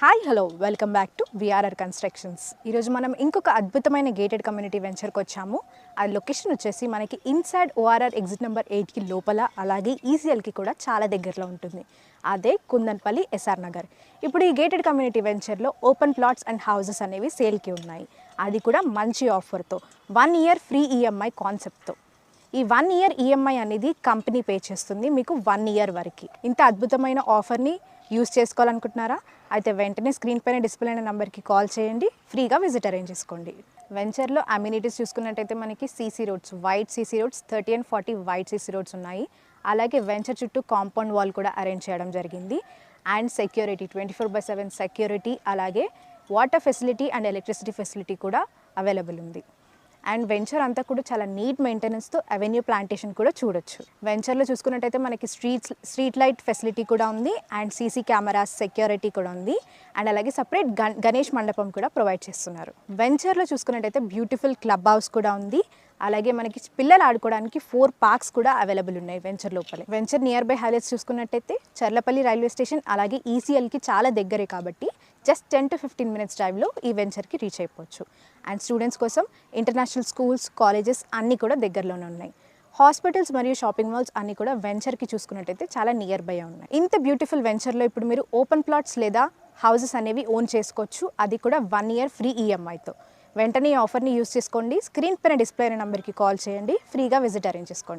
Hi hello welcome back to VRR constructions. ఈరోజు మనం ఇంకొక అద్భుతమైన గేటెడ్ కమ్యూనిటీ వెంచర్కి వచ్చాము. ఆ లొకేషన్ వచ్చేసి మనకి ఇన్సైడ్ ఓఆర్ఆర్ ఎగ్జిట్ నెంబర్ 8కి లోపల, అలాగే ఈసీఎల్కి కూడా చాలా దగ్గరలో ఉంటుంది. అదే కుందన్పల్లి ఎస్ఆర్ నగర్. ఇప్పుడు ఈ గేటెడ్ కమ్యూనిటీ వెంచర్లో ఓపెన్ ప్లాట్స్ అండ్ హౌసెస్ అనేవి సేల్కి ఉన్నాయి. అది కూడా మంచి ఆఫర్తో 1 ఇయర్ ఫ్రీ ఈఎంఐ కాన్సెప్ట్తో. ఈ 1 ఇయర్ ఈఎంఐ అనేది కంపెనీ పే చేస్తుంది మీకు 1 ఇయర్ వరకు. ఇంత అద్భుతమైన ఆఫర్ని యూస్ చేసుకోవాలనుకుంటున్నారా? అయితే వెంటనే స్క్రీన్ పైన డిస్ప్లే అయిన నెంబర్కి కాల్ చేయండి, ఫ్రీగా విజిట్ అరేంజ్ చేసుకోండి. వెంచర్లో అమ్యూనిటీస్ చూసుకున్నట్టయితే మనకి CC roads, white CC roads 30 and 40 white CC roads ఉన్నాయి. అలాగే వెంచర్ చుట్టూ కాంపౌండ్ వాల్ కూడా అరేంజ్ చేయడం జరిగింది. అండ్ సెక్యూరిటీ 24/7 సెక్యూరిటీ, అలాగే water facility and electricity facility కూడా అవైలబుల్ ఉంది. అండ్ వెంచర్ అంతా కూడా చాలా నీట్ మెయింటెనెన్స్తో అవెన్యూ ప్లాంటేషన్ కూడా చూడొచ్చు. వెంచర్లో చూసుకున్నట్టయితే మనకి స్ట్రీట్ లైట్ ఫెసిలిటీ కూడా ఉంది. అండ్ సీసీ కెమెరాస్, సెక్యూరిటీ కూడా ఉంది. అండ్ అలాగే సపరేట్ గణేష్ మండపం కూడా ప్రొవైడ్ చేస్తున్నారు. వెంచర్లో చూసుకున్నట్టయితే బ్యూటిఫుల్ క్లబ్ హౌస్ కూడా ఉంది. అలాగే మనకి పిల్లలు ఆడుకోవడానికి 4 పార్క్స్ కూడా అవైలబుల్ ఉన్నాయి వెంచర్ లోపలే. వెంచర్ నియర్ బై హైలైట్స్ చూసుకున్నట్టయితే చర్లపల్లి రైల్వే స్టేషన్, అలాగే ఈసీఎల్కి చాలా దగ్గరే కాబట్టి జస్ట్ 10 to 15 minutes డ్రైవ్లో ఈ వెంచర్కి రీచ్ అయిపోవచ్చు. అండ్ స్టూడెంట్స్ కోసం ఇంటర్నేషనల్ స్కూల్స్, కాలేజెస్ అన్నీ కూడా దగ్గరలోనే ఉన్నాయి. హాస్పిటల్స్ మరియు షాపింగ్ మాల్స్ అన్నీ కూడా వెంచర్కి చూసుకున్నట్టయితే చాలా నియర్ బై ఉన్నాయి. ఇంత బ్యూటిఫుల్ వెంచర్లో ఇప్పుడు మీరు ఓపెన్ ప్లాట్స్ లేదా హౌసెస్ అనేవి ఓన్ చేసుకోవచ్చు. అది కూడా 1 ఇయర్ ఫ్రీ ఈఎంఐతో. వెంటనే ఈ ఆఫర్ని యూస్ చేసుకోండి. స్క్రీన్ పైన డిస్ప్లే అయిన నెంబర్కి కాల్ చేయండి, ఫ్రీగా విజిట్ అరేంజ్ చేసుకోండి.